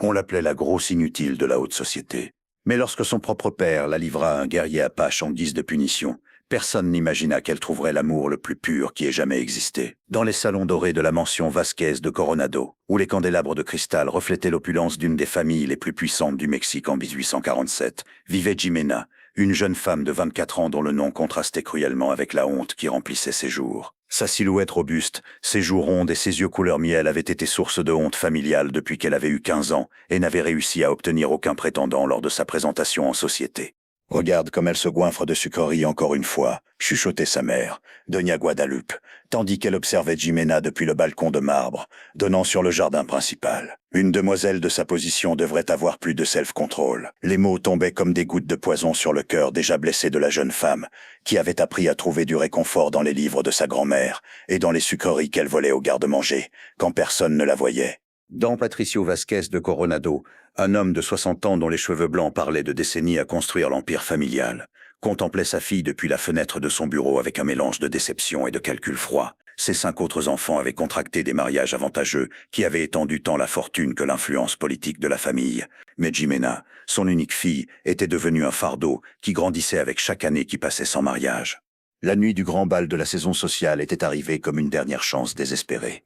On l'appelait la grosse inutile de la haute société. Mais lorsque son propre père la livra à un guerrier apache en guise de punition, personne n'imagina qu'elle trouverait l'amour le plus pur qui ait jamais existé. Dans les salons dorés de la mansion Vasquez de Coronado, où les candélabres de cristal reflétaient l'opulence d'une des familles les plus puissantes du Mexique en 1847, vivait Jimena, une jeune femme de 24 ans dont le nom contrastait cruellement avec la honte qui remplissait ses jours. Sa silhouette robuste, ses joues rondes et ses yeux couleur miel avaient été source de honte familiale depuis qu'elle avait eu 15 ans et n'avait réussi à obtenir aucun prétendant lors de sa présentation en société. « Regarde comme elle se goinfre de sucreries encore une fois », chuchotait sa mère, Doña Guadalupe, tandis qu'elle observait Jimena depuis le balcon de marbre, donnant sur le jardin principal. Une demoiselle de sa position devrait avoir plus de self-control. Les mots tombaient comme des gouttes de poison sur le cœur déjà blessé de la jeune femme, qui avait appris à trouver du réconfort dans les livres de sa grand-mère et dans les sucreries qu'elle volait aux gardes-manger, quand personne ne la voyait. Don Patricio Vasquez de Coronado, un homme de 60 ans dont les cheveux blancs parlaient de décennies à construire l'empire familial, contemplait sa fille depuis la fenêtre de son bureau avec un mélange de déception et de calcul froid. Ses 5 autres enfants avaient contracté des mariages avantageux qui avaient étendu tant la fortune que l'influence politique de la famille. Mais Jimena, son unique fille, était devenue un fardeau qui grandissait avec chaque année qui passait sans mariage. La nuit du grand bal de la saison sociale était arrivée comme une dernière chance désespérée.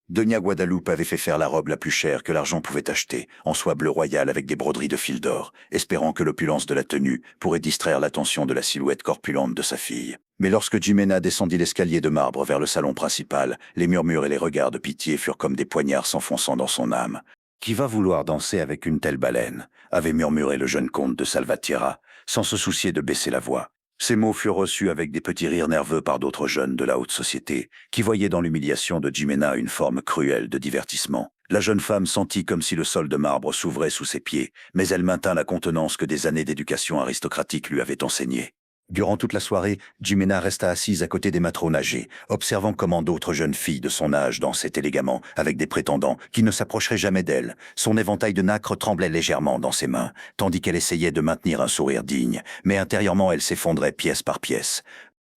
Doña Guadalupe avait fait faire la robe la plus chère que l'argent pouvait acheter, en soie bleu royal avec des broderies de fil d'or, espérant que l'opulence de la tenue pourrait distraire l'attention de la silhouette corpulente de sa fille. Mais lorsque Jimena descendit l'escalier de marbre vers le salon principal, les murmures et les regards de pitié furent comme des poignards s'enfonçant dans son âme. « Qui va vouloir danser avec une telle baleine ?» avait murmuré le jeune comte de Salvatierra, sans se soucier de baisser la voix. Ces mots furent reçus avec des petits rires nerveux par d'autres jeunes de la haute société, qui voyaient dans l'humiliation de Jimena une forme cruelle de divertissement. La jeune femme sentit comme si le sol de marbre s'ouvrait sous ses pieds, mais elle maintint la contenance que des années d'éducation aristocratique lui avaient enseignée. Durant toute la soirée, Jimena resta assise à côté des matrones âgées, observant comment d'autres jeunes filles de son âge dansaient élégamment avec des prétendants qui ne s'approcheraient jamais d'elle. Son éventail de nacre tremblait légèrement dans ses mains, tandis qu'elle essayait de maintenir un sourire digne, mais intérieurement elle s'effondrait pièce par pièce.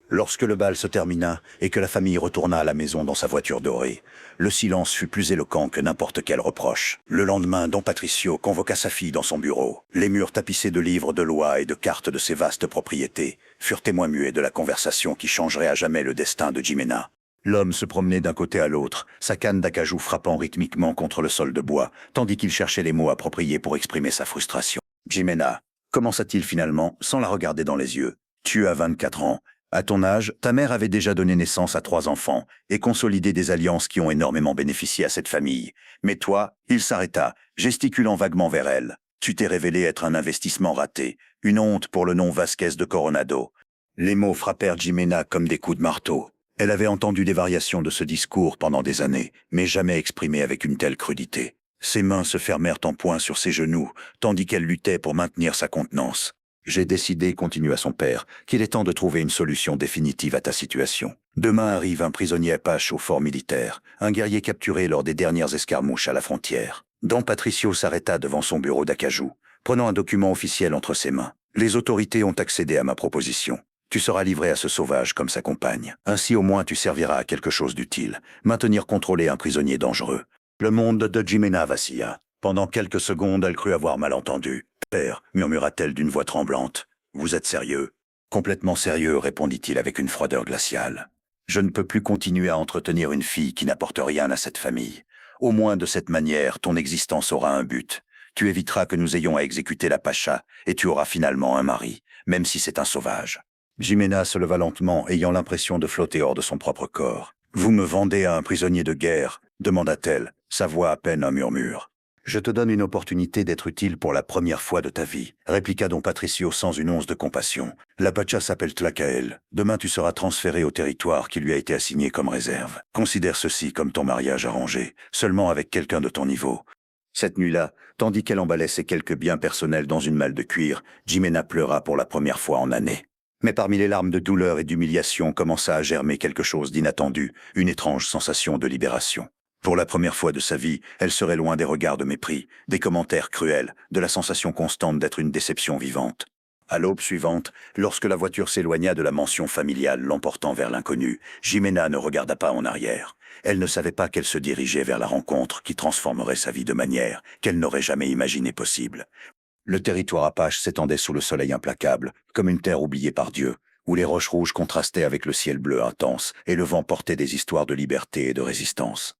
Lorsque le bal se termina et que la famille retourna à la maison dans sa voiture dorée, le silence fut plus éloquent que n'importe quel reproche. Le lendemain, Don Patricio convoqua sa fille dans son bureau. Les murs tapissés de livres de loi et de cartes de ses vastes propriétés furent témoins muets de la conversation qui changerait à jamais le destin de Jimena. L'homme se promenait d'un côté à l'autre, sa canne d'acajou frappant rythmiquement contre le sol de bois, tandis qu'il cherchait les mots appropriés pour exprimer sa frustration. « Jimena, commença-t-il finalement, sans la regarder dans les yeux. Tu as 24 ans. À ton âge, ta mère avait déjà donné naissance à 3 enfants et consolidé des alliances qui ont énormément bénéficié à cette famille. Mais toi, il s'arrêta, gesticulant vaguement vers elle. Tu t'es révélé être un investissement raté, une honte pour le nom Vasquez de Coronado. » Les mots frappèrent Jimena comme des coups de marteau. Elle avait entendu des variations de ce discours pendant des années, mais jamais exprimé avec une telle crudité. Ses mains se fermèrent en poing sur ses genoux, tandis qu'elle luttait pour maintenir sa contenance. « J'ai décidé, continua son père, qu'il est temps de trouver une solution définitive à ta situation. Demain arrive un prisonnier apache au fort militaire, un guerrier capturé lors des dernières escarmouches à la frontière. » Don Patricio s'arrêta devant son bureau d'acajou, prenant un document officiel entre ses mains. « Les autorités ont accédé à ma proposition. Tu seras livré à ce sauvage comme sa compagne. Ainsi au moins tu serviras à quelque chose d'utile, maintenir contrôlé un prisonnier dangereux. » Le monde de Jimena vacilla. Pendant quelques secondes, elle crut avoir mal entendu. « Père, murmura-t-elle d'une voix tremblante, vous êtes sérieux ?»« Complètement sérieux, répondit-il avec une froideur glaciale. Je ne peux plus continuer à entretenir une fille qui n'apporte rien à cette famille. Au moins de cette manière, ton existence aura un but. Tu éviteras que nous ayons à exécuter la pacha et tu auras finalement un mari, même si c'est un sauvage. » Jimena se leva lentement, ayant l'impression de flotter hors de son propre corps. « Vous me vendez à un prisonnier de guerre ?» demanda-t-elle, sa voix à peine un murmure. « Je te donne une opportunité d'être utile pour la première fois de ta vie, » répliqua Don Patricio sans une once de compassion. « La pacha s'appelle Tlacael. Demain tu seras transféré au territoire qui lui a été assigné comme réserve. Considère ceci comme ton mariage arrangé, seulement avec quelqu'un de ton niveau. » Cette nuit-là, tandis qu'elle emballait ses quelques biens personnels dans une malle de cuir, Jimena pleura pour la première fois en années. Mais parmi les larmes de douleur et d'humiliation commença à germer quelque chose d'inattendu, une étrange sensation de libération. Pour la première fois de sa vie, elle serait loin des regards de mépris, des commentaires cruels, de la sensation constante d'être une déception vivante. À l'aube suivante, lorsque la voiture s'éloigna de la mansion familiale l'emportant vers l'inconnu, Jimena ne regarda pas en arrière. Elle ne savait pas qu'elle se dirigeait vers la rencontre qui transformerait sa vie de manière qu'elle n'aurait jamais imaginée possible. Le territoire apache s'étendait sous le soleil implacable, comme une terre oubliée par Dieu, où les roches rouges contrastaient avec le ciel bleu intense et le vent portait des histoires de liberté et de résistance.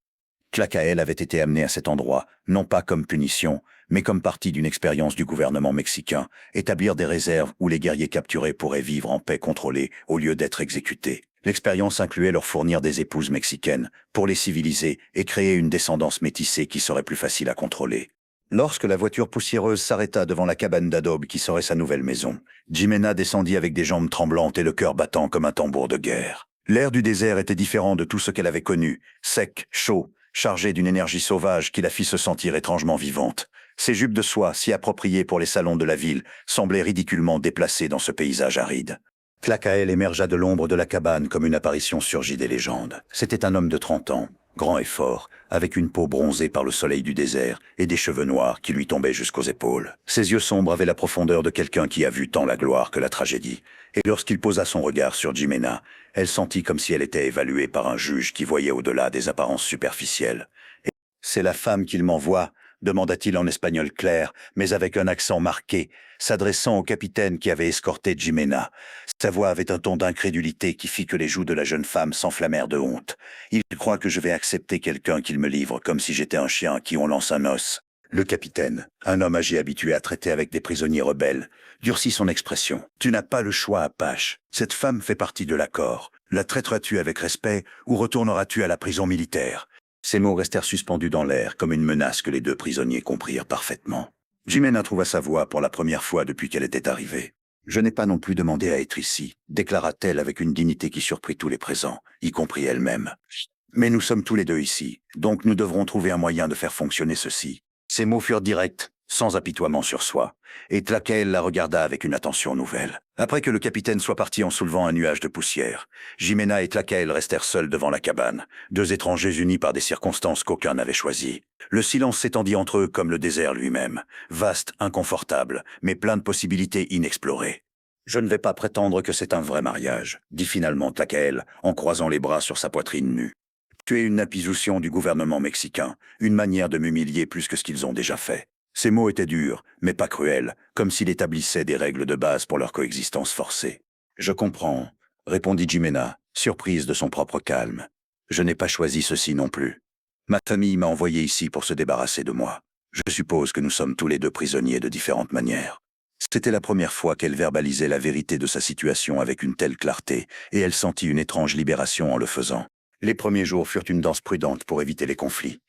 Tlacael avait été amené à cet endroit, non pas comme punition, mais comme partie d'une expérience du gouvernement mexicain, établir des réserves où les guerriers capturés pourraient vivre en paix contrôlée au lieu d'être exécutés. L'expérience incluait leur fournir des épouses mexicaines, pour les civiliser et créer une descendance métissée qui serait plus facile à contrôler. Lorsque la voiture poussiéreuse s'arrêta devant la cabane d'adobe qui serait sa nouvelle maison, Jimena descendit avec des jambes tremblantes et le cœur battant comme un tambour de guerre. L'air du désert était différent de tout ce qu'elle avait connu, sec, chaud, chargé d'une énergie sauvage qui la fit se sentir étrangement vivante. Ses jupes de soie, si appropriées pour les salons de la ville, semblaient ridiculement déplacées dans ce paysage aride. Tlacael émergea de l'ombre de la cabane comme une apparition surgie des légendes. C'était un homme de 30 ans, grand et fort, avec une peau bronzée par le soleil du désert et des cheveux noirs qui lui tombaient jusqu'aux épaules. Ses yeux sombres avaient la profondeur de quelqu'un qui a vu tant la gloire que la tragédie. Et lorsqu'il posa son regard sur Jimena, elle sentit comme si elle était évaluée par un juge qui voyait au-delà des apparences superficielles. « C'est la femme qu'il m'envoie ?» demanda-t-il en espagnol clair, mais avec un accent marqué, s'adressant au capitaine qui avait escorté Jimena. Sa voix avait un ton d'incrédulité qui fit que les joues de la jeune femme s'enflammèrent de honte. « Il croit que je vais accepter quelqu'un qu'il me livre comme si j'étais un chien à qui on lance un os. » Le capitaine, un homme âgé habitué à traiter avec des prisonniers rebelles, durcit son expression. « Tu n'as pas le choix, Apache. Cette femme fait partie de l'accord. La traiteras-tu avec respect ou retourneras-tu à la prison militaire ?» Ces mots restèrent suspendus dans l'air comme une menace que les deux prisonniers comprirent parfaitement. Jimena trouva sa voix pour la première fois depuis qu'elle était arrivée. « Je n'ai pas non plus demandé à être ici », déclara-t-elle avec une dignité qui surprit tous les présents, y compris elle-même. « Mais nous sommes tous les deux ici, donc nous devrons trouver un moyen de faire fonctionner ceci. » Ces mots furent directs, sans apitoiement sur soi, et Tlacael la regarda avec une attention nouvelle. Après que le capitaine soit parti en soulevant un nuage de poussière, Jimena et Tlacael restèrent seuls devant la cabane, deux étrangers unis par des circonstances qu'aucun n'avait choisies. Le silence s'étendit entre eux comme le désert lui-même, vaste, inconfortable, mais plein de possibilités inexplorées. « Je ne vais pas prétendre que c'est un vrai mariage », dit finalement Tlacael, en croisant les bras sur sa poitrine nue. « Tu es une imposition du gouvernement mexicain, une manière de m'humilier plus que ce qu'ils ont déjà fait. » Ces mots étaient durs, mais pas cruels, comme s'il établissait des règles de base pour leur coexistence forcée. « Je comprends », répondit Jimena, surprise de son propre calme. « Je n'ai pas choisi ceci non plus. Ma famille m'a envoyé ici pour se débarrasser de moi. Je suppose que nous sommes tous les deux prisonniers de différentes manières. » C'était la première fois qu'elle verbalisait la vérité de sa situation avec une telle clarté, et elle sentit une étrange libération en le faisant. Les premiers jours furent une danse prudente pour éviter les conflits.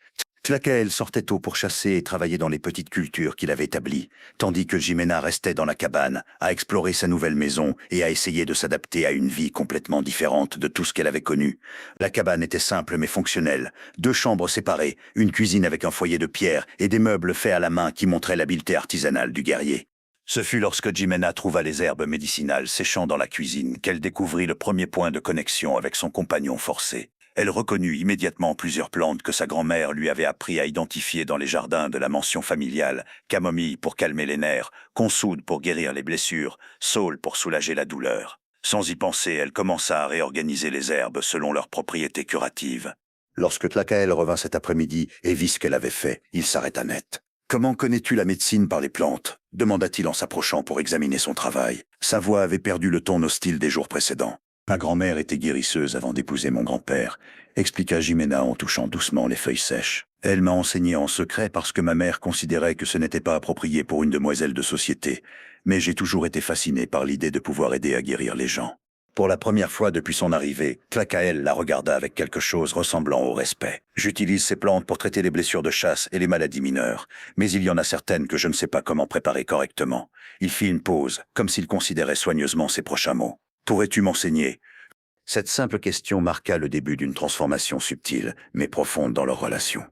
Tlacael sortait tôt pour chasser et travailler dans les petites cultures qu'il avait établies, tandis que Jimena restait dans la cabane, à explorer sa nouvelle maison et à essayer de s'adapter à une vie complètement différente de tout ce qu'elle avait connu. La cabane était simple mais fonctionnelle, 2 chambres séparées, une cuisine avec un foyer de pierre et des meubles faits à la main qui montraient l'habileté artisanale du guerrier. Ce fut lorsque Jimena trouva les herbes médicinales séchant dans la cuisine qu'elle découvrit le premier point de connexion avec son compagnon forcé. Elle reconnut immédiatement plusieurs plantes que sa grand-mère lui avait appris à identifier dans les jardins de la mansion familiale: camomille pour calmer les nerfs, consoude pour guérir les blessures, saule pour soulager la douleur. Sans y penser, elle commença à réorganiser les herbes selon leurs propriétés curatives. Lorsque Tlacael revint cet après-midi et vit ce qu'elle avait fait, il s'arrêta net. « Comment connais-tu la médecine par les plantes ?» demanda-t-il en s'approchant pour examiner son travail. Sa voix avait perdu le ton hostile des jours précédents. « Ma grand-mère était guérisseuse avant d'épouser mon grand-père », expliqua Jimena en touchant doucement les feuilles sèches. « Elle m'a enseigné en secret parce que ma mère considérait que ce n'était pas approprié pour une demoiselle de société, mais j'ai toujours été fasciné par l'idée de pouvoir aider à guérir les gens. » Pour la première fois depuis son arrivée, Tlacael la regarda avec quelque chose ressemblant au respect. « J'utilise ces plantes pour traiter les blessures de chasse et les maladies mineures, mais il y en a certaines que je ne sais pas comment préparer correctement. » Il fit une pause, comme s'il considérait soigneusement ses prochains mots. « Pourrais-tu m'enseigner ?» Cette simple question marqua le début d'une transformation subtile, mais profonde dans leur relation.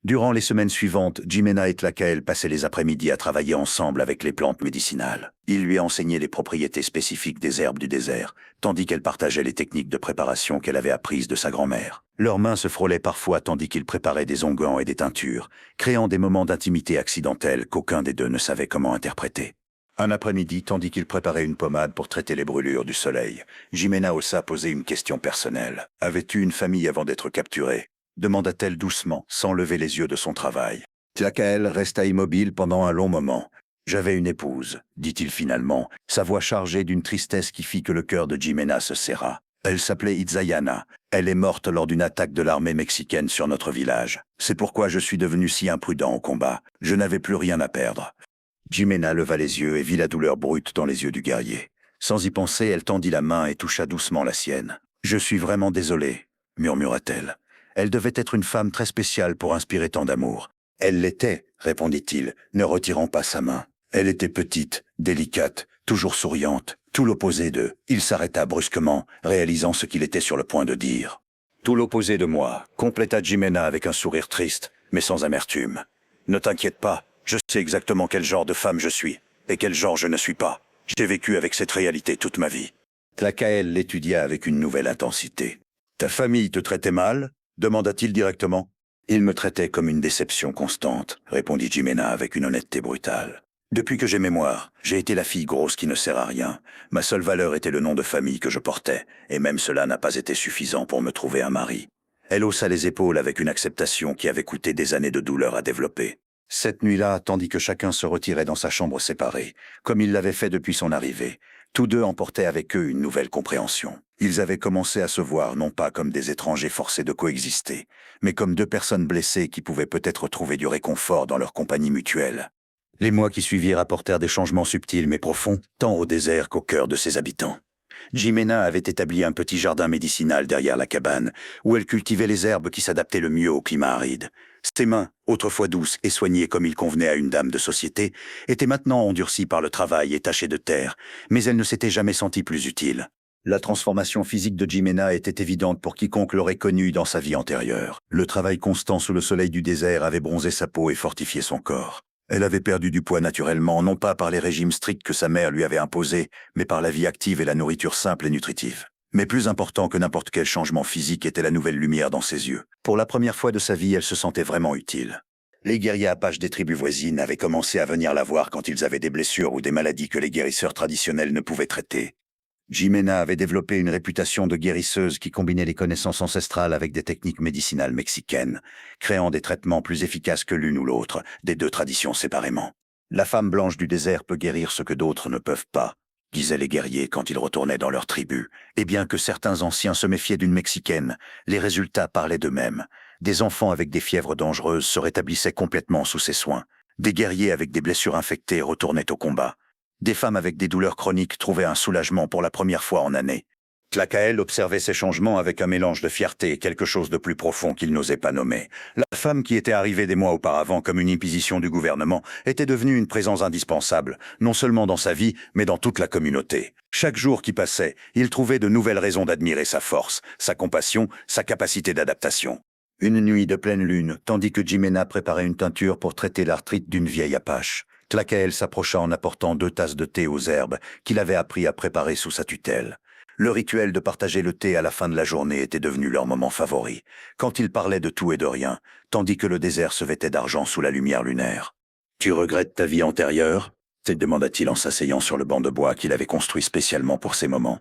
Durant les semaines suivantes, Jimena et Tlacael passaient les après-midi à travailler ensemble avec les plantes médicinales. Il lui enseignait les propriétés spécifiques des herbes du désert, tandis qu'elle partageait les techniques de préparation qu'elle avait apprises de sa grand-mère. Leurs mains se frôlaient parfois tandis qu'ils préparaient des onguents et des teintures, créant des moments d'intimité accidentels qu'aucun des deux ne savait comment interpréter. Un après-midi, tandis qu'il préparait une pommade pour traiter les brûlures du soleil, Jimena osa poser une question personnelle. « Avais-tu une famille avant d'être capturée ?» demanda-t-elle doucement, sans lever les yeux de son travail. Tlakael resta immobile pendant un long moment. « J'avais une épouse, dit-il finalement, sa voix chargée d'une tristesse qui fit que le cœur de Jimena se serra. Elle s'appelait Itzayana. Elle est morte lors d'une attaque de l'armée mexicaine sur notre village. C'est pourquoi je suis devenu si imprudent au combat. Je n'avais plus rien à perdre. » Jimena leva les yeux et vit la douleur brute dans les yeux du guerrier. Sans y penser, elle tendit la main et toucha doucement la sienne. « Je suis vraiment désolée, murmura-t-elle. Elle devait être une femme très spéciale pour inspirer tant d'amour. Elle l'était, répondit-il, ne retirant pas sa main. Elle était petite, délicate, toujours souriante, tout l'opposé d'eux. Il s'arrêta brusquement, réalisant ce qu'il était sur le point de dire. Tout l'opposé de moi, compléta Jimena avec un sourire triste, mais sans amertume. Ne t'inquiète pas, je sais exactement quel genre de femme je suis, et quel genre je ne suis pas. J'ai vécu avec cette réalité toute ma vie. Tlakael l'étudia avec une nouvelle intensité. Ta famille te traitait mal ? Demanda-t-il directement. Il me traitait comme une déception constante, répondit Jimena avec une honnêteté brutale. Depuis que j'ai mémoire, j'ai été la fille grosse qui ne sert à rien. Ma seule valeur était le nom de famille que je portais, et même cela n'a pas été suffisant pour me trouver un mari. Elle haussa les épaules avec une acceptation qui avait coûté des années de douleur à développer. Cette nuit-là, tandis que chacun se retirait dans sa chambre séparée, comme il l'avait fait depuis son arrivée, tous deux emportaient avec eux une nouvelle compréhension. Ils avaient commencé à se voir non pas comme des étrangers forcés de coexister, mais comme deux personnes blessées qui pouvaient peut-être trouver du réconfort dans leur compagnie mutuelle. Les mois qui suivirent apportèrent des changements subtils mais profonds, tant au désert qu'au cœur de ses habitants. Jimena avait établi un petit jardin médicinal derrière la cabane, où elle cultivait les herbes qui s'adaptaient le mieux au climat aride. Ses mains, autrefois douces et soignées comme il convenait à une dame de société, étaient maintenant endurcies par le travail et tachées de terre, mais elle ne s'était jamais sentie plus utile. La transformation physique de Jimena était évidente pour quiconque l'aurait connue dans sa vie antérieure. Le travail constant sous le soleil du désert avait bronzé sa peau et fortifié son corps. Elle avait perdu du poids naturellement, non pas par les régimes stricts que sa mère lui avait imposés, mais par la vie active et la nourriture simple et nutritive. Mais plus important que n'importe quel changement physique était la nouvelle lumière dans ses yeux. Pour la première fois de sa vie, elle se sentait vraiment utile. Les guerriers apaches des tribus voisines avaient commencé à venir la voir quand ils avaient des blessures ou des maladies que les guérisseurs traditionnels ne pouvaient traiter. Jimena avait développé une réputation de guérisseuse qui combinait les connaissances ancestrales avec des techniques médicinales mexicaines, créant des traitements plus efficaces que l'une ou l'autre, des deux traditions séparément. La femme blanche du désert peut guérir ce que d'autres ne peuvent pas, disaient les guerriers quand ils retournaient dans leur tribu. Et bien que certains anciens se méfiaient d'une Mexicaine, les résultats parlaient d'eux-mêmes. Des enfants avec des fièvres dangereuses se rétablissaient complètement sous ses soins. Des guerriers avec des blessures infectées retournaient au combat. Des femmes avec des douleurs chroniques trouvaient un soulagement pour la première fois en années. Tlakael observait ces changements avec un mélange de fierté et quelque chose de plus profond qu'il n'osait pas nommer. La femme qui était arrivée des mois auparavant comme une imposition du gouvernement était devenue une présence indispensable, non seulement dans sa vie, mais dans toute la communauté. Chaque jour qui passait, il trouvait de nouvelles raisons d'admirer sa force, sa compassion, sa capacité d'adaptation. Une nuit de pleine lune, tandis que Jimena préparait une teinture pour traiter l'arthrite d'une vieille apache, Tlakael s'approcha en apportant 2 tasses de thé aux herbes qu'il avait appris à préparer sous sa tutelle. Le rituel de partager le thé à la fin de la journée était devenu leur moment favori, quand ils parlaient de tout et de rien, tandis que le désert se vêtait d'argent sous la lumière lunaire. « Tu regrettes ta vie antérieure ?» demanda-t-il en s'asseyant sur le banc de bois qu'il avait construit spécialement pour ces moments.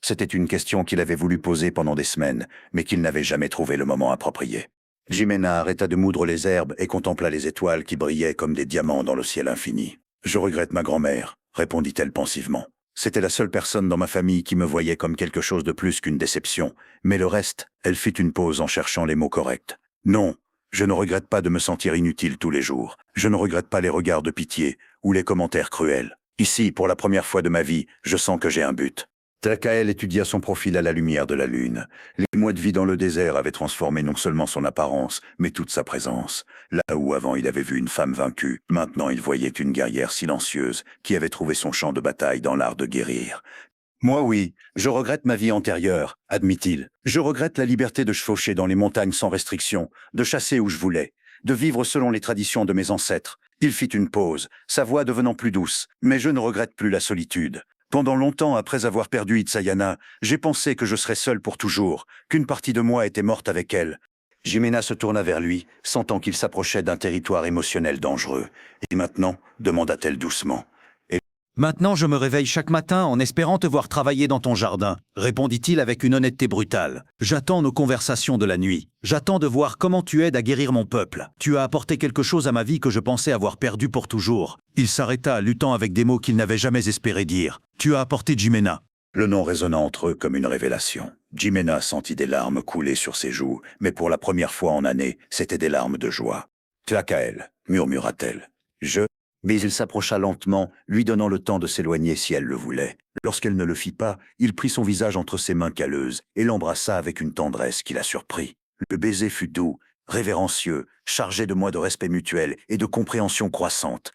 C'était une question qu'il avait voulu poser pendant des semaines, mais qu'il n'avait jamais trouvé le moment approprié. Jimena arrêta de moudre les herbes et contempla les étoiles qui brillaient comme des diamants dans le ciel infini. « Je regrette ma grand-mère », répondit-elle pensivement. « C'était la seule personne dans ma famille qui me voyait comme quelque chose de plus qu'une déception. Mais le reste, » elle fit une pause en cherchant les mots corrects. « Non, je ne regrette pas de me sentir inutile tous les jours. Je ne regrette pas les regards de pitié ou les commentaires cruels. Ici, pour la première fois de ma vie, je sens que j'ai un but. » Tlakael étudia son profil à la lumière de la lune. Les mois de vie dans le désert avaient transformé non seulement son apparence, mais toute sa présence. Là où avant il avait vu une femme vaincue, maintenant il voyait une guerrière silencieuse qui avait trouvé son champ de bataille dans l'art de guérir. « Moi oui, je regrette ma vie antérieure, admit-il. Je regrette la liberté de chevaucher dans les montagnes sans restriction, de chasser où je voulais, de vivre selon les traditions de mes ancêtres. » Il fit une pause, sa voix devenant plus douce. « Mais je ne regrette plus la solitude. » Pendant longtemps après avoir perdu Itzayana, j'ai pensé que je serais seul pour toujours, qu'une partie de moi était morte avec elle. Jimena se tourna vers lui, sentant qu'il s'approchait d'un territoire émotionnel dangereux. « Et maintenant » demanda-t-elle doucement. « Et Maintenant, je me réveille chaque matin en espérant te voir travailler dans ton jardin, répondit-il avec une honnêteté brutale. J'attends nos conversations de la nuit. J'attends de voir comment tu aides à guérir mon peuple. Tu as apporté quelque chose à ma vie que je pensais avoir perdu pour toujours. Il s'arrêta, luttant avec des mots qu'il n'avait jamais espéré dire. Tu as apporté Jimena. Le nom résonna entre eux comme une révélation. Jimena sentit des larmes couler sur ses joues, mais pour la première fois en années, c'étaient des larmes de joie. « Tlacael », murmura-t-elle. « Mais il s'approcha lentement, lui donnant le temps de s'éloigner si elle le voulait. Lorsqu'elle ne le fit pas, il prit son visage entre ses mains calleuses et l'embrassa avec une tendresse qui la surprit. Le baiser fut doux, révérencieux, chargé de mots de respect mutuel et de compréhension croissante.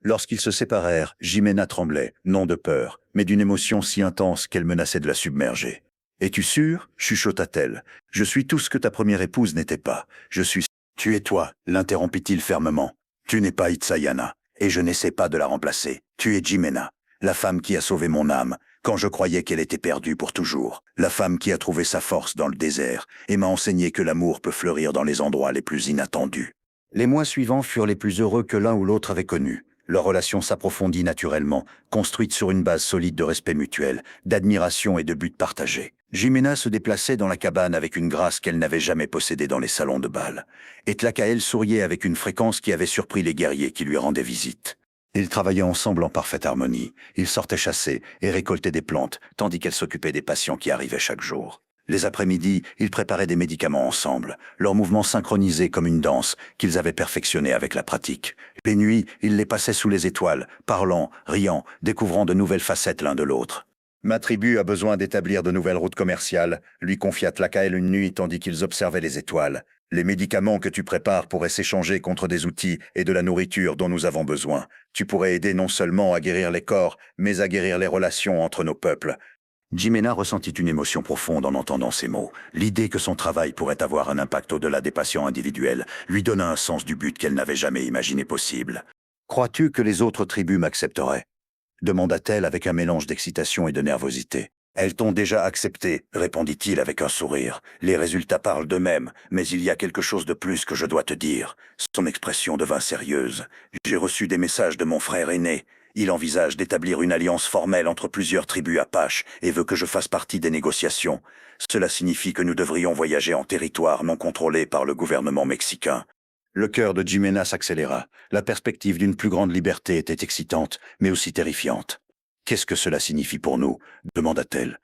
Lorsqu'ils se séparèrent, Jimena tremblait, non de peur, mais d'une émotion si intense qu'elle menaçait de la submerger. « Es-tu sûr ?» chuchota-t-elle. « Je suis tout ce que ta première épouse n'était pas. Je suis... »« Tu es toi » l'interrompit-il fermement. « Tu n'es pas Itzayana. Et je n'essaie pas de la remplacer. Tu es Jimena, la femme qui a sauvé mon âme, quand je croyais qu'elle était perdue pour toujours. La femme qui a trouvé sa force dans le désert et m'a enseigné que l'amour peut fleurir dans les endroits les plus inattendus. » Les mois suivants furent les plus heureux que l'un ou l'autre avait connus. Leur relation s'approfondit naturellement, construite sur une base solide de respect mutuel, d'admiration et de buts partagés. Jimena se déplaçait dans la cabane avec une grâce qu'elle n'avait jamais possédée dans les salons de bal. Et Tlacael souriait avec une fréquence qui avait surpris les guerriers qui lui rendaient visite. Ils travaillaient ensemble en parfaite harmonie. Ils sortaient chasser et récoltaient des plantes, tandis qu'elle s'occupait des patients qui arrivaient chaque jour. Les après-midi, ils préparaient des médicaments ensemble, leurs mouvements synchronisés comme une danse qu'ils avaient perfectionnée avec la pratique. Les nuits, ils les passaient sous les étoiles, parlant, riant, découvrant de nouvelles facettes l'un de l'autre. « Ma tribu a besoin d'établir de nouvelles routes commerciales », lui confia Tlacael une nuit tandis qu'ils observaient les étoiles. « Les médicaments que tu prépares pourraient s'échanger contre des outils et de la nourriture dont nous avons besoin. Tu pourrais aider non seulement à guérir les corps, mais à guérir les relations entre nos peuples. » Jimena ressentit une émotion profonde en entendant ces mots. L'idée que son travail pourrait avoir un impact au-delà des patients individuels lui donna un sens du but qu'elle n'avait jamais imaginé possible. « Crois-tu que les autres tribus m'accepteraient » demanda-t-elle avec un mélange d'excitation et de nervosité. « Elles t'ont déjà accepté, » répondit-il avec un sourire. « Les résultats parlent d'eux-mêmes, mais il y a quelque chose de plus que je dois te dire. » Son expression devint sérieuse. « J'ai reçu des messages de mon frère aîné. Il envisage d'établir une alliance formelle entre plusieurs tribus apaches et veut que je fasse partie des négociations. Cela signifie que nous devrions voyager en territoire non contrôlé par le gouvernement mexicain. » Le cœur de Jimena s'accéléra. La perspective d'une plus grande liberté était excitante, mais aussi terrifiante. « Qu'est-ce que cela signifie pour nous ?» demanda-t-elle.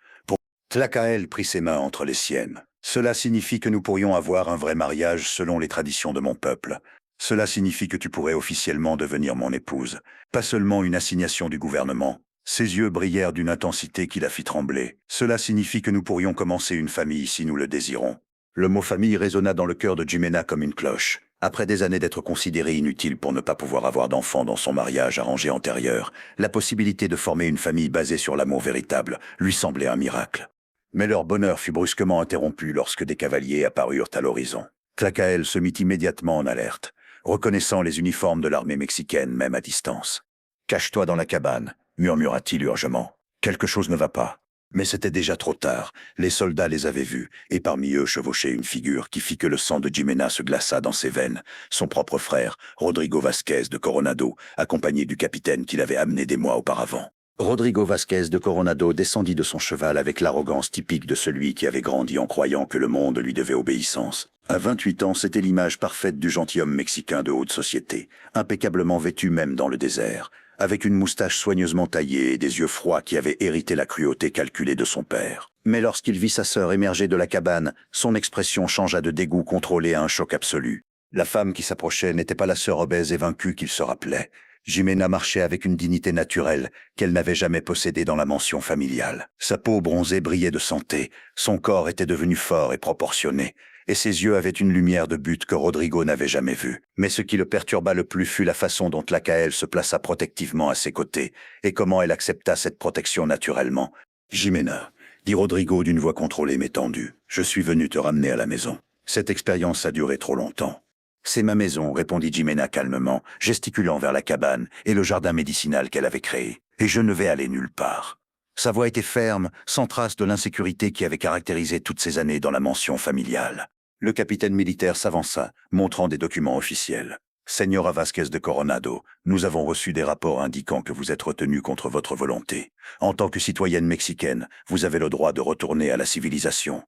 Tlacael prit ses mains entre les siennes. « Cela signifie que nous pourrions avoir un vrai mariage selon les traditions de mon peuple. Cela signifie que tu pourrais officiellement devenir mon épouse, pas seulement une assignation du gouvernement. » Ses yeux brillèrent d'une intensité qui la fit trembler. « Cela signifie que nous pourrions commencer une famille si nous le désirons. » Le mot famille résonna dans le cœur de Jimena comme une cloche. Après des années d'être considérée inutile pour ne pas pouvoir avoir d'enfants dans son mariage arrangé antérieur, la possibilité de former une famille basée sur l'amour véritable lui semblait un miracle. Mais leur bonheur fut brusquement interrompu lorsque des cavaliers apparurent à l'horizon. Tlacael se mit immédiatement en alerte, reconnaissant les uniformes de l'armée mexicaine même à distance. « Cache-toi dans la cabane », murmura-t-il urgemment. « Quelque chose ne va pas. » Mais c'était déjà trop tard. Les soldats les avaient vus, et parmi eux chevauchait une figure qui fit que le sang de Jimena se glaça dans ses veines. Son propre frère, Rodrigo Vasquez de Coronado, accompagné du capitaine qu'il avait amené des mois auparavant. Rodrigo Vasquez de Coronado descendit de son cheval avec l'arrogance typique de celui qui avait grandi en croyant que le monde lui devait obéissance. À 28 ans, c'était l'image parfaite du gentilhomme mexicain de haute société, impeccablement vêtu même dans le désert, avec une moustache soigneusement taillée et des yeux froids qui avaient hérité la cruauté calculée de son père. Mais lorsqu'il vit sa sœur émerger de la cabane, son expression changea de dégoût contrôlé à un choc absolu. La femme qui s'approchait n'était pas la sœur obèse et vaincue qu'il se rappelait. Jimena marchait avec une dignité naturelle qu'elle n'avait jamais possédée dans la mention familiale. Sa peau bronzée brillait de santé, son corps était devenu fort et proportionné, et ses yeux avaient une lumière de but que Rodrigo n'avait jamais vue. Mais ce qui le perturba le plus fut la façon dont Tlacael se plaça protectivement à ses côtés, et comment elle accepta cette protection naturellement. « Jimena », dit Rodrigo d'une voix contrôlée mais tendue, « je suis venu te ramener à la maison. Cette expérience a duré trop longtemps. » « C'est ma maison », répondit Jimena calmement, gesticulant vers la cabane et le jardin médicinal qu'elle avait créé. « Et je ne vais aller nulle part. » Sa voix était ferme, sans trace de l'insécurité qui avait caractérisé toutes ces années dans la mention familiale. Le capitaine militaire s'avança, montrant des documents officiels. Señora Vasquez de Coronado, nous avons reçu des rapports indiquant que vous êtes retenu contre votre volonté. En tant que citoyenne mexicaine, vous avez le droit de retourner à la civilisation.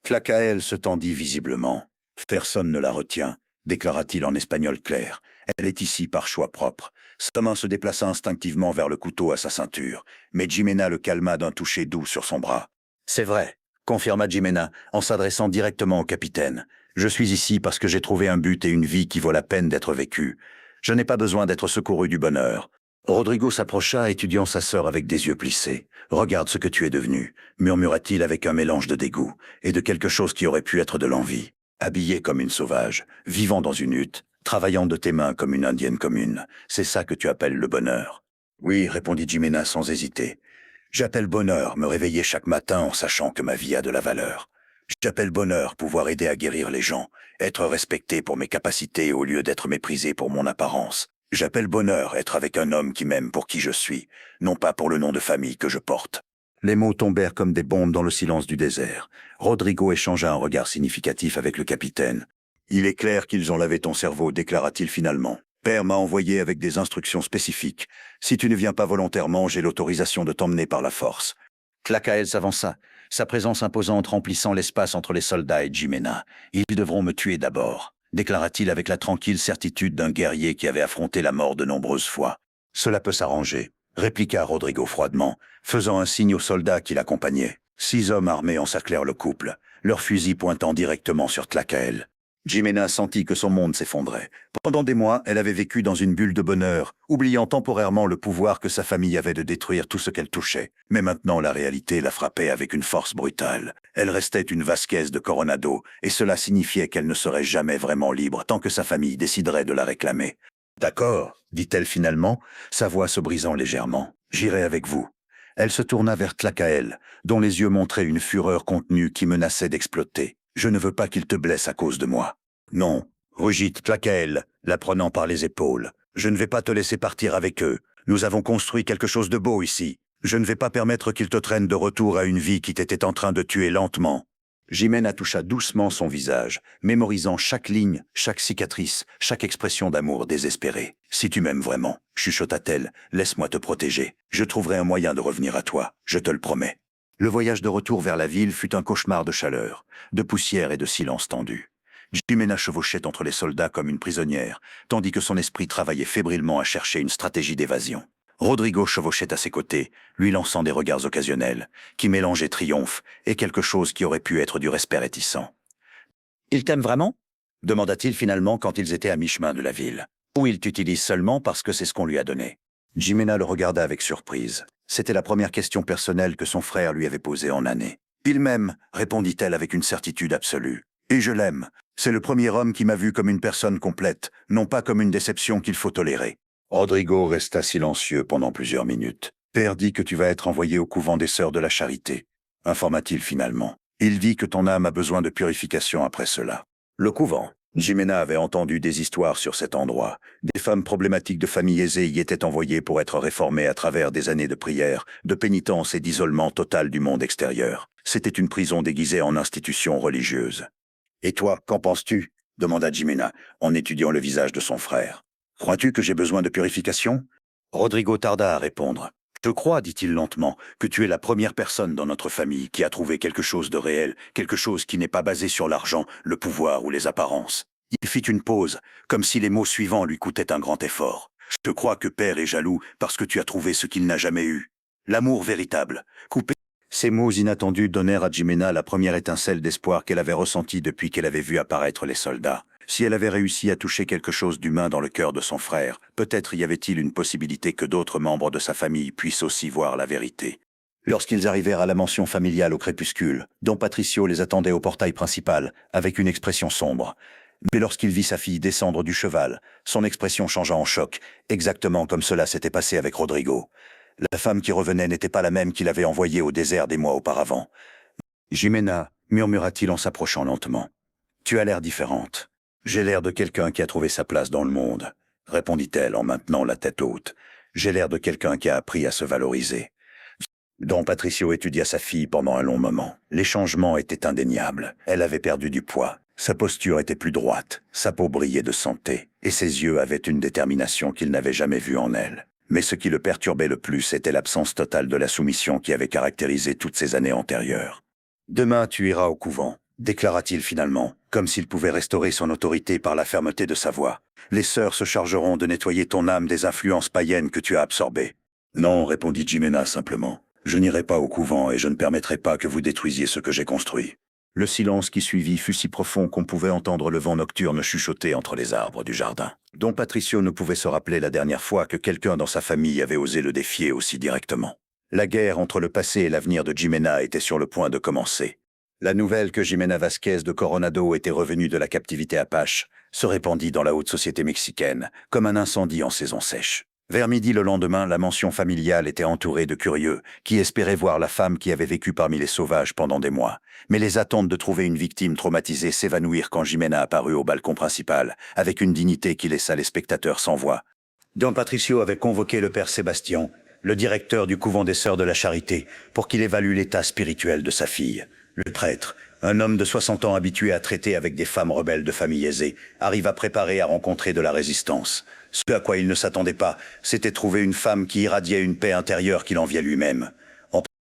Tlacael se tendit visiblement. Personne ne la retient, déclara-t-il en espagnol clair. Elle est ici par choix propre. Sa main se déplaça instinctivement vers le couteau à sa ceinture, mais Jimena le calma d'un toucher doux sur son bras. C'est vrai, confirma Jimena, en s'adressant directement au capitaine. Je suis ici parce que j'ai trouvé un but et une vie qui vaut la peine d'être vécue. Je n'ai pas besoin d'être secouru du bonheur. Rodrigo s'approcha, étudiant sa sœur avec des yeux plissés. « Regarde ce que tu es devenu », murmura-t-il avec un mélange de dégoût et de quelque chose qui aurait pu être de l'envie. Habillée comme une sauvage, vivant dans une hutte, travaillant de tes mains comme une indienne commune, c'est ça que tu appelles le bonheur. Oui, répondit Jimena sans hésiter. J'appelle bonheur me réveiller chaque matin en sachant que ma vie a de la valeur. J'appelle bonheur pouvoir aider à guérir les gens, être respecté pour mes capacités au lieu d'être méprisé pour mon apparence. J'appelle bonheur être avec un homme qui m'aime pour qui je suis, non pas pour le nom de famille que je porte. Les mots tombèrent comme des bombes dans le silence du désert. Rodrigo échangea un regard significatif avec le capitaine. « Il est clair qu'ils ont lavé ton cerveau, déclara-t-il finalement. Père m'a envoyé avec des instructions spécifiques. Si tu ne viens pas volontairement, j'ai l'autorisation de t'emmener par la force. » Tlacael s'avança, sa présence imposante remplissant l'espace entre les soldats et Jimena. « Ils devront me tuer d'abord, déclara-t-il avec la tranquille certitude d'un guerrier qui avait affronté la mort de nombreuses fois. « Cela peut s'arranger, » répliqua Rodrigo froidement, faisant un signe aux soldats qui l'accompagnaient. 6 hommes armés encerclèrent le couple, leurs fusils pointant directement sur Tlacael. Jimena sentit que son monde s'effondrait. Pendant des mois, elle avait vécu dans une bulle de bonheur, oubliant temporairement le pouvoir que sa famille avait de détruire tout ce qu'elle touchait. Mais maintenant, la réalité la frappait avec une force brutale. Elle restait une Vasquez de Coronado, et cela signifiait qu'elle ne serait jamais vraiment libre tant que sa famille déciderait de la réclamer. « D'accord, dit-elle finalement, sa voix se brisant légèrement. « J'irai avec vous. » Elle se tourna vers Tlacael, dont les yeux montraient une fureur contenue qui menaçait d'exploser. « Je ne veux pas qu'il te blesse à cause de moi. »« Non, rugit Tlacael, la prenant par les épaules. « Je ne vais pas te laisser partir avec eux. Nous avons construit quelque chose de beau ici. Je ne vais pas permettre qu'ils te traînent de retour à une vie qui t'était en train de tuer lentement. » Jimena toucha doucement son visage, mémorisant chaque ligne, chaque cicatrice, chaque expression d'amour désespérée. « Si tu m'aimes vraiment, chuchota-t-elle, laisse-moi te protéger. Je trouverai un moyen de revenir à toi, je te le promets. » Le voyage de retour vers la ville fut un cauchemar de chaleur, de poussière et de silence tendu. Jimena chevauchait entre les soldats comme une prisonnière, tandis que son esprit travaillait fébrilement à chercher une stratégie d'évasion. Rodrigo chevauchait à ses côtés, lui lançant des regards occasionnels, qui mélangeaient triomphe et quelque chose qui aurait pu être du respect réticent. « Il t'aime vraiment » demanda-t-il finalement quand ils étaient à mi-chemin de la ville. « Ou il t'utilise seulement parce que c'est ce qu'on lui a donné ?» Jimena le regarda avec surprise. C'était la première question personnelle que son frère lui avait posée en années. « Il m'aime » répondit-elle avec une certitude absolue. « Et je l'aime. C'est le premier homme qui m'a vu comme une personne complète, non pas comme une déception qu'il faut tolérer. » Rodrigo resta silencieux pendant plusieurs minutes. « Père dit que tu vas être envoyé au couvent des Sœurs de la Charité, » informa-t-il finalement. « Il dit que ton âme a besoin de purification après cela. » Le couvent. Jimena avait entendu des histoires sur cet endroit. Des femmes problématiques de familles aisées y étaient envoyées pour être réformées à travers des années de prière, de pénitence et d'isolement total du monde extérieur. C'était une prison déguisée en institution religieuse. « Et toi, qu'en penses-tu » demanda Jimena, en étudiant le visage de son frère. « Crois-tu que j'ai besoin de purification ?» Rodrigo tarda à répondre. « Je crois, dit-il lentement, que tu es la première personne dans notre famille qui a trouvé quelque chose de réel, quelque chose qui n'est pas basé sur l'argent, le pouvoir ou les apparences. » Il fit une pause, comme si les mots suivants lui coûtaient un grand effort. « Je crois que Père est jaloux parce que tu as trouvé ce qu'il n'a jamais eu. L'amour véritable, coupé. » Ces mots inattendus donnèrent à Jimena la première étincelle d'espoir qu'elle avait ressentie depuis qu'elle avait vu apparaître les soldats. Si elle avait réussi à toucher quelque chose d'humain dans le cœur de son frère, peut-être y avait-il une possibilité que d'autres membres de sa famille puissent aussi voir la vérité. Lorsqu'ils arrivèrent à la mansion familiale au crépuscule, Don Patricio les attendait au portail principal, avec une expression sombre. Mais lorsqu'il vit sa fille descendre du cheval, son expression changea en choc, exactement comme cela s'était passé avec Rodrigo. La femme qui revenait n'était pas la même qu'il avait envoyée au désert des mois auparavant. « Jimena, murmura-t-il en s'approchant lentement, tu as l'air différente. »« J'ai l'air de quelqu'un qui a trouvé sa place dans le monde, » répondit-elle en maintenant la tête haute. « J'ai l'air de quelqu'un qui a appris à se valoriser. » Don Patricio étudia sa fille pendant un long moment. Les changements étaient indéniables. Elle avait perdu du poids. Sa posture était plus droite, sa peau brillait de santé, et ses yeux avaient une détermination qu'il n'avait jamais vue en elle. Mais ce qui le perturbait le plus était l'absence totale de la soumission qui avait caractérisé toutes ces années antérieures. « Demain, tu iras au couvent », déclara-t-il finalement, comme s'il pouvait restaurer son autorité par la fermeté de sa voix. « Les sœurs se chargeront de nettoyer ton âme des influences païennes que tu as absorbées. »« Non, répondit Jimena simplement. Je n'irai pas au couvent et je ne permettrai pas que vous détruisiez ce que j'ai construit. » Le silence qui suivit fut si profond qu'on pouvait entendre le vent nocturne chuchoter entre les arbres du jardin. Don Patricio ne pouvait se rappeler la dernière fois que quelqu'un dans sa famille avait osé le défier aussi directement. La guerre entre le passé et l'avenir de Jimena était sur le point de commencer. La nouvelle que Jimena Vasquez de Coronado était revenue de la captivité apache se répandit dans la haute société mexicaine, comme un incendie en saison sèche. Vers midi le lendemain, la mansion familiale était entourée de curieux qui espéraient voir la femme qui avait vécu parmi les sauvages pendant des mois. Mais les attentes de trouver une victime traumatisée s'évanouirent quand Jimena apparut au balcon principal, avec une dignité qui laissa les spectateurs sans voix. Don Patricio avait convoqué le père Sébastien, le directeur du couvent des Sœurs de la Charité, pour qu'il évalue l'état spirituel de sa fille. Le prêtre, un homme de 60 ans habitué à traiter avec des femmes rebelles de famille aisée, arriva préparé à rencontrer de la résistance. Ce à quoi il ne s'attendait pas, c'était trouver une femme qui irradiait une paix intérieure qu'il enviait lui-même.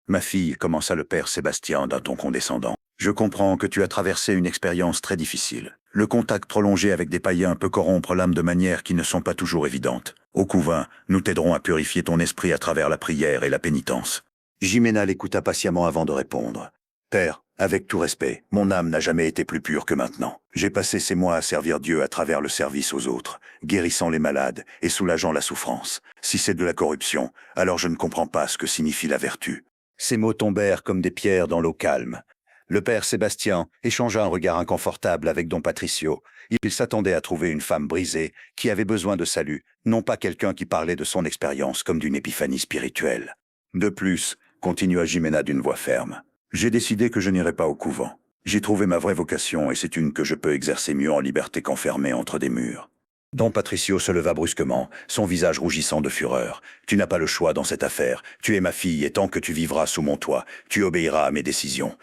« Ma fille, commença le père Sébastien d'un ton condescendant, je comprends que tu as traversé une expérience très difficile. Le contact prolongé avec des païens peut corrompre l'âme de manières qui ne sont pas toujours évidentes. Au couvent, nous t'aiderons à purifier ton esprit à travers la prière et la pénitence. » Jimena l'écouta patiemment avant de répondre. « Père, avec tout respect, mon âme n'a jamais été plus pure que maintenant. J'ai passé ces mois à servir Dieu à travers le service aux autres, guérissant les malades et soulageant la souffrance. Si c'est de la corruption, alors je ne comprends pas ce que signifie la vertu. » Ces mots tombèrent comme des pierres dans l'eau calme. Le père Sébastien échangea un regard inconfortable avec Don Patricio. Il s'attendait à trouver une femme brisée, qui avait besoin de salut, non pas quelqu'un qui parlait de son expérience comme d'une épiphanie spirituelle. De plus, continua Jimena d'une voix ferme, j'ai décidé que je n'irai pas au couvent. J'ai trouvé ma vraie vocation et c'est une que je peux exercer mieux en liberté qu'enfermé entre des murs. Don Patricio se leva brusquement, son visage rougissant de fureur. « Tu n'as pas le choix dans cette affaire. Tu es ma fille et tant que tu vivras sous mon toit, tu obéiras à mes décisions. »«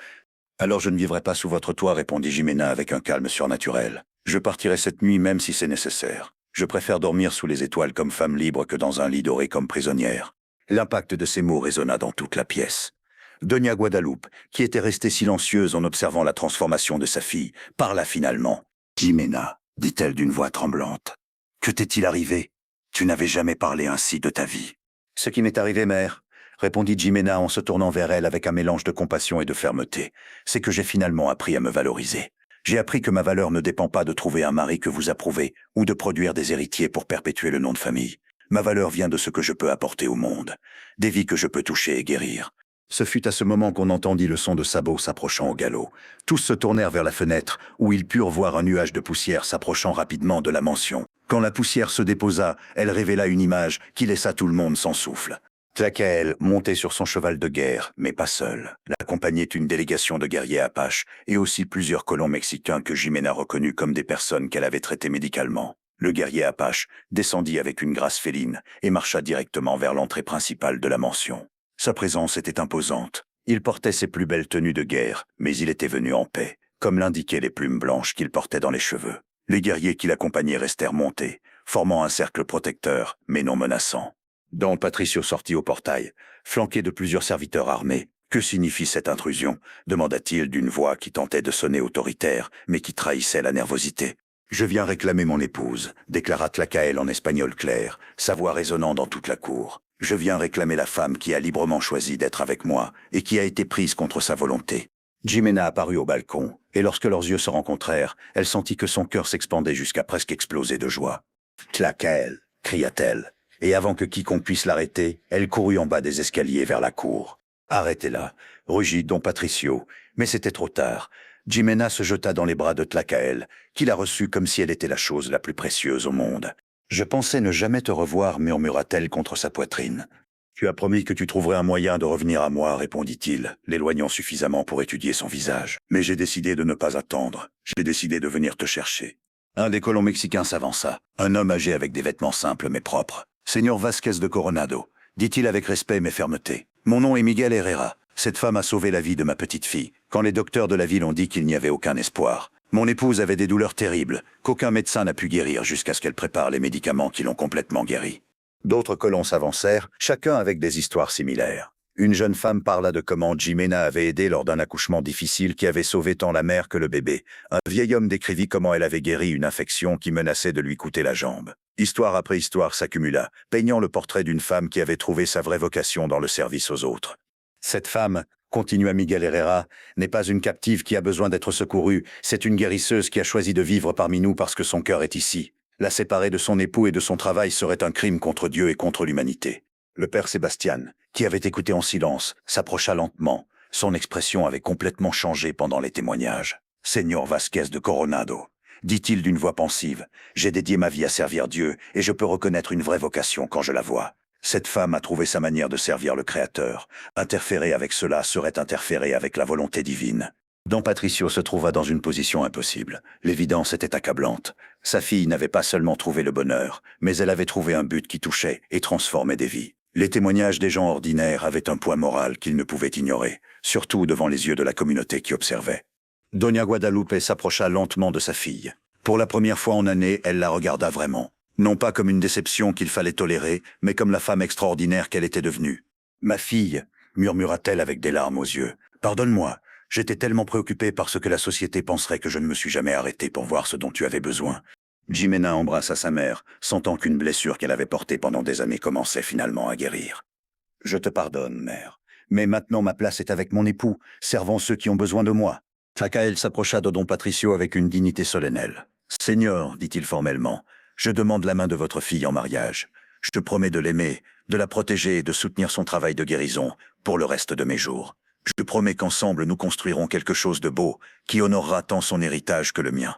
Alors je ne vivrai pas sous votre toit, répondit Jimena avec un calme surnaturel. Je partirai cette nuit même si c'est nécessaire. Je préfère dormir sous les étoiles comme femme libre que dans un lit doré comme prisonnière. » L'impact de ces mots résonna dans toute la pièce. Doña Guadalupe, qui était restée silencieuse en observant la transformation de sa fille, parla finalement. « Jimena, dit-elle d'une voix tremblante. Que t'est-il arrivé? Tu n'avais jamais parlé ainsi de ta vie. »« Ce qui m'est arrivé, mère, répondit Jimena en se tournant vers elle avec un mélange de compassion et de fermeté, c'est que j'ai finalement appris à me valoriser. J'ai appris que ma valeur ne dépend pas de trouver un mari que vous approuvez ou de produire des héritiers pour perpétuer le nom de famille. Ma valeur vient de ce que je peux apporter au monde, des vies que je peux toucher et guérir. » Ce fut à ce moment qu'on entendit le son de sabots s'approchant au galop. Tous se tournèrent vers la fenêtre, où ils purent voir un nuage de poussière s'approchant rapidement de la mansion. Quand la poussière se déposa, elle révéla une image qui laissa tout le monde sans souffle. Tlacael montait sur son cheval de guerre, mais pas seul. L'accompagnait une délégation de guerriers apaches et aussi plusieurs colons mexicains que Jimena reconnut comme des personnes qu'elle avait traitées médicalement. Le guerrier apache descendit avec une grâce féline et marcha directement vers l'entrée principale de la mansion. Sa présence était imposante. Il portait ses plus belles tenues de guerre, mais il était venu en paix, comme l'indiquaient les plumes blanches qu'il portait dans les cheveux. Les guerriers qui l'accompagnaient restèrent montés, formant un cercle protecteur, mais non menaçant. Don Patricio sortit au portail, flanqué de plusieurs serviteurs armés. « Que signifie cette intrusion » demanda-t-il d'une voix qui tentait de sonner autoritaire, mais qui trahissait la nervosité. « Je viens réclamer mon épouse » déclara Tlacael en espagnol clair, sa voix résonnant dans toute la cour. « Je viens réclamer la femme qui a librement choisi d'être avec moi et qui a été prise contre sa volonté. » Jimena apparut au balcon, et lorsque leurs yeux se rencontrèrent, elle sentit que son cœur s'expandait jusqu'à presque exploser de joie. « Tlacael » cria-t-elle, et avant que quiconque puisse l'arrêter, elle courut en bas des escaliers vers la cour. « Arrêtez-la » rugit Don Patricio, mais c'était trop tard. Jimena se jeta dans les bras de Tlacael, qui la reçut comme si elle était la chose la plus précieuse au monde. « Je pensais ne jamais te revoir, murmura-t-elle contre sa poitrine. « Tu as promis que tu trouverais un moyen de revenir à moi, répondit-il, l'éloignant suffisamment pour étudier son visage. Mais j'ai décidé de ne pas attendre. J'ai décidé de venir te chercher. » Un des colons mexicains s'avança, un homme âgé avec des vêtements simples mais propres. « Señor Vasquez de Coronado, dit-il avec respect mais fermeté. Mon nom est Miguel Herrera. Cette femme a sauvé la vie de ma petite fille, quand les docteurs de la ville ont dit qu'il n'y avait aucun espoir. Mon épouse avait des douleurs terribles, qu'aucun médecin n'a pu guérir jusqu'à ce qu'elle prépare les médicaments qui l'ont complètement guérie. D'autres colons s'avancèrent, chacun avec des histoires similaires. Une jeune femme parla de comment Jimena avait aidé lors d'un accouchement difficile qui avait sauvé tant la mère que le bébé. Un vieil homme décrivit comment elle avait guéri une infection qui menaçait de lui coûter la jambe. Histoire après histoire s'accumula, peignant le portrait d'une femme qui avait trouvé sa vraie vocation dans le service aux autres. Cette femme, continua Miguel Herrera, n'est pas une captive qui a besoin d'être secourue, c'est une guérisseuse qui a choisi de vivre parmi nous parce que son cœur est ici. La séparer de son époux et de son travail serait un crime contre Dieu et contre l'humanité. Le père Sébastien, qui avait écouté en silence, s'approcha lentement. Son expression avait complètement changé pendant les témoignages. « Señor Vasquez de Coronado », dit-il d'une voix pensive, « j'ai dédié ma vie à servir Dieu et je peux reconnaître une vraie vocation quand je la vois. Cette femme a trouvé sa manière de servir le Créateur. Interférer avec cela serait interférer avec la volonté divine. » Don Patricio se trouva dans une position impossible. L'évidence était accablante. Sa fille n'avait pas seulement trouvé le bonheur, mais elle avait trouvé un but qui touchait et transformait des vies. Les témoignages des gens ordinaires avaient un poids moral qu'ils ne pouvaient ignorer, surtout devant les yeux de la communauté qui observait. Doña Guadalupe s'approcha lentement de sa fille. Pour la première fois en année, elle la regarda vraiment. Non pas comme une déception qu'il fallait tolérer, mais comme la femme extraordinaire qu'elle était devenue. « Ma fille », murmura-t-elle avec des larmes aux yeux, « pardonne-moi. J'étais tellement préoccupé par ce que la société penserait que je ne me suis jamais arrêté pour voir ce dont tu avais besoin. » Jimena embrassa sa mère, sentant qu'une blessure qu'elle avait portée pendant des années commençait finalement à guérir. « Je te pardonne, mère. Mais maintenant ma place est avec mon époux, servant ceux qui ont besoin de moi. » Tlacael s'approcha de Don Patricio avec une dignité solennelle. « Seigneur, dit-il formellement, je demande la main de votre fille en mariage. Je te promets de l'aimer, de la protéger et de soutenir son travail de guérison pour le reste de mes jours. Je te promets qu'ensemble nous construirons quelque chose de beau, qui honorera tant son héritage que le mien. »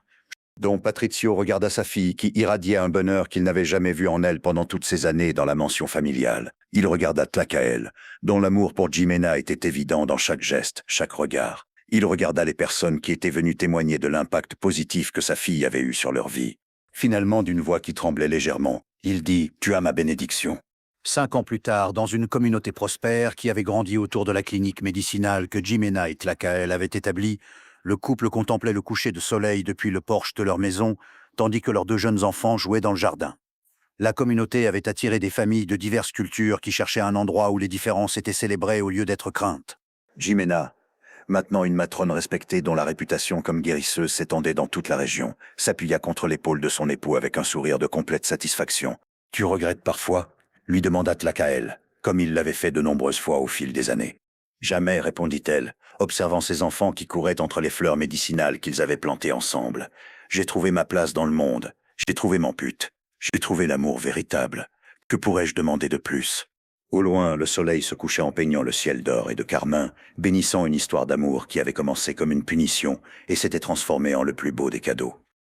Don Patricio regarda sa fille qui irradiait un bonheur qu'il n'avait jamais vu en elle pendant toutes ces années dans la mansion familiale. Il regarda Tlacael, dont l'amour pour Jimena était évident dans chaque geste, chaque regard. Il regarda les personnes qui étaient venues témoigner de l'impact positif que sa fille avait eu sur leur vie. Finalement, d'une voix qui tremblait légèrement, il dit « Tu as ma bénédiction ». 5 ans plus tard, dans une communauté prospère qui avait grandi autour de la clinique médicinale que Jimena et Tlacael avaient établie, le couple contemplait le coucher de soleil depuis le porche de leur maison, tandis que leurs 2 jeunes enfants jouaient dans le jardin. La communauté avait attiré des familles de diverses cultures qui cherchaient un endroit où les différences étaient célébrées au lieu d'être craintes. Jimena, maintenant une matrone respectée dont la réputation comme guérisseuse s'étendait dans toute la région, s'appuya contre l'épaule de son époux avec un sourire de complète satisfaction. « Tu regrettes parfois ?» lui demanda Tlacael, comme il l'avait fait de nombreuses fois au fil des années. « Jamais, répondit-elle, observant ses enfants qui couraient entre les fleurs médicinales qu'ils avaient plantées ensemble. J'ai trouvé ma place dans le monde, j'ai trouvé mon but, j'ai trouvé l'amour véritable. Que pourrais-je demander de plus ?» Au loin, le soleil se couchait en peignant le ciel d'or et de carmin, bénissant une histoire d'amour qui avait commencé comme une punition et s'était transformée en le plus beau des cadeaux.